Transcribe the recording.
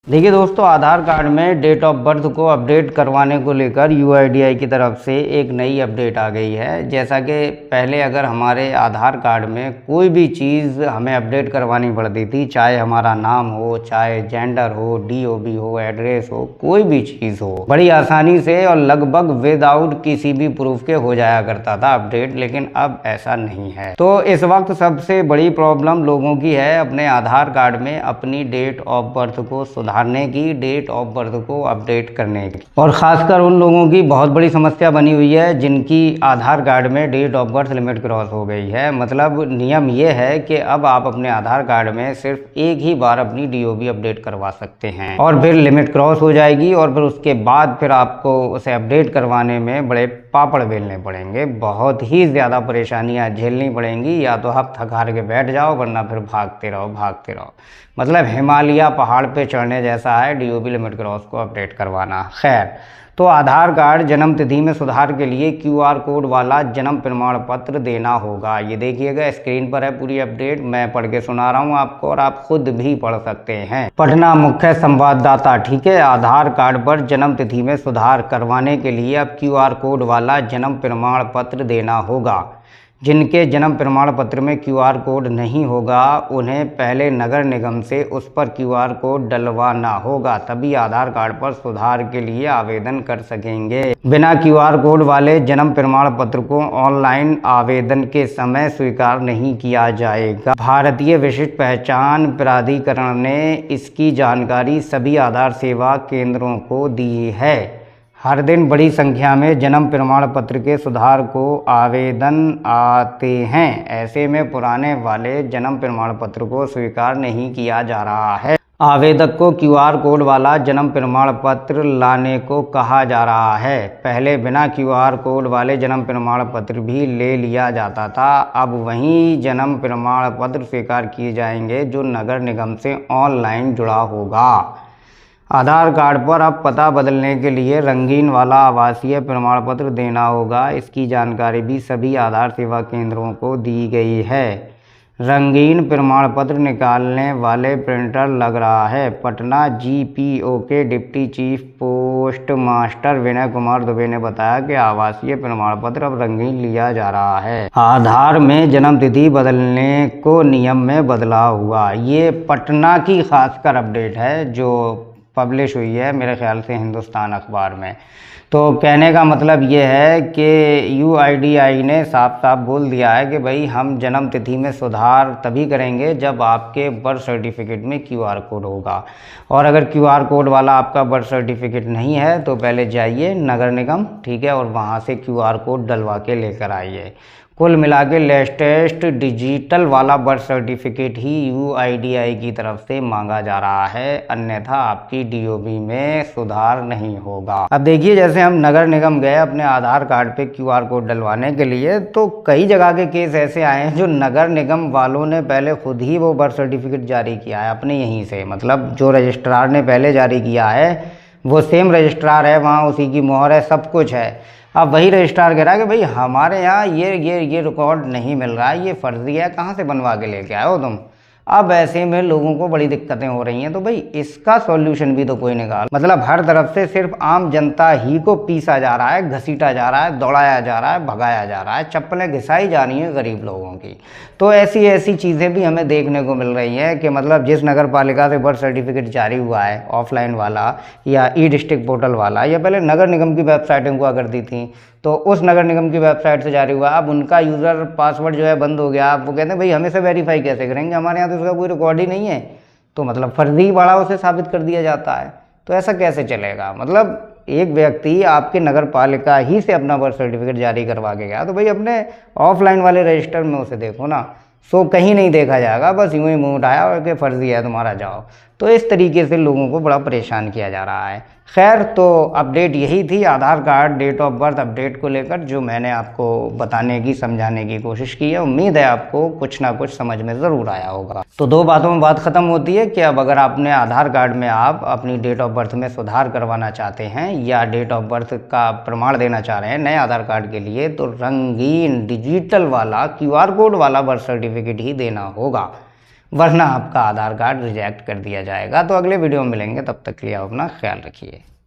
देखिए दोस्तों, आधार कार्ड में डेट ऑफ बर्थ को अपडेट करवाने को लेकर यूआईडीआई की तरफ से एक नई अपडेट आ गई है। जैसा कि पहले अगर हमारे आधार कार्ड में कोई भी चीज़ हमें अपडेट करवानी पड़ती थी, चाहे हमारा नाम हो, चाहे जेंडर हो, डीओबी हो, एड्रेस हो, कोई भी चीज़ हो, बड़ी आसानी से और लगभग विदाउट किसी भी प्रूफ के हो जाया करता था अपडेट। लेकिन अब ऐसा नहीं है। तो इस वक्त सबसे बड़ी प्रॉब्लम लोगों की है अपने आधार कार्ड में अपनी डेट ऑफ बर्थ को सुधारने की, डेट ऑफ बर्थ को अपडेट करने की। और ख़ासकर उन लोगों की बहुत बड़ी समस्या बनी हुई है जिनकी आधार कार्ड में date of birth limit cross हो गई है। मतलब नियम ये है कि अब आप अपने आधार कार्ड में सिर्फ एक ही बार अपनी डीओबी अपडेट करवा सकते हैं और फिर लिमिट क्रॉस हो जाएगी और फिर उसके बाद फिर आपको उसे अपडेट करवाने में बड़े पापड़ बेलने पड़ेंगे, बहुत ही ज़्यादा परेशानियां झेलनी पड़ेंगी। या तो आप थक हार के बैठ जाओ, वरना फिर भागते रहो। मतलब हिमालय पहाड़ पे चढ़ने जैसा है डीओबी लिमिट क्रॉस को अपडेट करवाना। खैर, तो आधार कार्ड जन्म तिथि में सुधार के लिए क्यूआर कोड वाला जन्म प्रमाण पत्र देना होगा। ये देखिएगा, स्क्रीन पर है पूरी अपडेट, मैं पढ़ के सुना रहा हूँ आपको और आप खुद भी पढ़ सकते हैं। पटना मुख्य संवाददाता। ठीक है, आधार कार्ड पर जन्म तिथि में सुधार करवाने के लिए अब क्यूआर कोड वाला जन्म प्रमाण पत्र देना होगा। जिनके जन्म प्रमाण पत्र में क्यूआर कोड नहीं होगा उन्हें पहले नगर निगम से उस पर क्यूआर कोड डलवाना होगा, तभी आधार कार्ड पर सुधार के लिए आवेदन कर सकेंगे। बिना क्यूआर कोड वाले जन्म प्रमाण पत्र को ऑनलाइन आवेदन के समय स्वीकार नहीं किया जाएगा। भारतीय विशिष्ट पहचान प्राधिकरण ने इसकी जानकारी सभी आधार सेवा केंद्रों को दी है। हर दिन बड़ी संख्या में जन्म प्रमाण पत्र के सुधार को आवेदन आते हैं। ऐसे में पुराने वाले जन्म प्रमाण पत्र को स्वीकार नहीं किया जा रहा है। आवेदक को क्यूआर कोड वाला जन्म प्रमाण पत्र लाने को कहा जा रहा है। पहले बिना क्यूआर कोड वाले जन्म प्रमाण पत्र भी ले लिया जाता था। अब वही जन्म प्रमाण पत्र स्वीकार किए जाएंगे जो नगर निगम से ऑनलाइन जुड़ा होगा। आधार कार्ड पर अब पता बदलने के लिए रंगीन वाला आवासीय प्रमाण पत्र देना होगा। इसकी जानकारी भी सभी आधार सेवा केंद्रों को दी गई है। रंगीन प्रमाण पत्र निकालने वाले प्रिंटर लग रहा है। पटना जीपीओ के deputy chief post master Vinay Kumar Dubey ने बताया कि आवासीय प्रमाण पत्र अब रंगीन लिया जा रहा है। आधार में जन्म तिथि बदलने को नियम में बदलाव हुआ। ये पटना की खासकर अपडेट है जो पब्लिश हुई है मेरे ख्याल से हिंदुस्तान अखबार में। तो कहने का मतलब ये है कि यूआईडीआई ने साफ साफ बोल दिया है कि भाई हम जन्म तिथि में सुधार तभी करेंगे जब आपके बर्थ सर्टिफिकेट में क्यूआर कोड होगा। और अगर क्यूआर कोड वाला आपका बर्थ सर्टिफिकेट नहीं है तो पहले जाइए नगर निगम, ठीक है, और वहाँ से क्यूआर कोड डलवा के लेकर आइए। कुल मिला के लेटेस्ट डिजिटल वाला बर्थ सर्टिफिकेट ही यूआईडीआई की तरफ से मांगा जा रहा है, अन्यथा आपकी डीओबी में सुधार नहीं होगा। अब देखिए, जैसे हम नगर निगम गए अपने आधार कार्ड पे क्यूआर कोड डलवाने के लिए, तो कई जगह के केस ऐसे आए हैं जो नगर निगम वालों ने पहले खुद ही वो बर्थ सर्टिफिकेट जारी किया है अपने यहीं से। मतलब जो रजिस्ट्रार ने पहले जारी किया है वो सेम रजिस्ट्रार है, वहाँ उसी की मोहर है, सब कुछ है। अब वही रजिस्ट्रार कह रहा है कि भाई हमारे यहाँ ये रिकॉर्ड नहीं मिल रहा है, ये फर्जी है, कहाँ से बनवा के लेके आए हो तुम। अब ऐसे में लोगों को बड़ी दिक्कतें हो रही हैं, तो भाई इसका सॉल्यूशन भी तो कोई निकाल। मतलब हर तरफ से सिर्फ आम जनता ही को पीसा जा रहा है, घसीटा जा रहा है, दौड़ाया जा रहा है, भगाया जा रहा है, चप्पलें घिसाई जा रही हैं गरीब लोगों की। तो ऐसी चीज़ें भी हमें देखने को मिल रही हैं कि मतलब जिस नगर पालिका से बर्थ सर्टिफिकेट जारी हुआ है ऑफलाइन वाला या ई डिस्ट्रिक्ट पोर्टल वाला, या पहले नगर निगम की वेबसाइटें हुआ करती थी, तो उस नगर निगम की वेबसाइट से जारी हुआ, अब उनका यूज़र पासवर्ड जो है बंद हो गया। अब वो कहते हैं भाई हमें से वेरीफाई कैसे करेंगे, हमारे यहाँ तो उसका कोई रिकॉर्ड ही नहीं है। तो मतलब फर्जी बड़ा उसे साबित कर दिया जाता है, तो ऐसा कैसे चलेगा। मतलब एक व्यक्ति आपके नगर पालिका ही से अपना बर्थ सर्टिफिकेट जारी करवा के गया, तो भाई अपने ऑफलाइन वाले रजिस्टर में उसे देखो ना, सो कहीं नहीं देखा जाएगा, बस यूँ ही मुँह उठाया और कि फर्जी है तुम्हारा, जाओ। तो इस तरीके से लोगों को बड़ा परेशान किया जा रहा है। खैर, तो अपडेट यही थी Aadhaar card date of birth update को लेकर, जो मैंने आपको बताने की समझाने की कोशिश की है। उम्मीद है आपको कुछ ना कुछ समझ में ज़रूर आया होगा। तो दो बातों में बात ख़त्म होती है कि अब अगर आपने आधार कार्ड में आप अपनी डेट ऑफ बर्थ में सुधार करवाना चाहते हैं या डेट ऑफ बर्थ का प्रमाण देना चाह रहे हैं नए आधार कार्ड के लिए, तो रंगीन डिजिटल वाला क्यूआर कोड वाला बर्थ सर्टिफिकेट ही देना होगा। वरना आपका आधार कार्ड रिजेक्ट कर दिया जाएगा। तो अगले वीडियो में मिलेंगे, तब तक के लिए आप अपना ख्याल रखिए।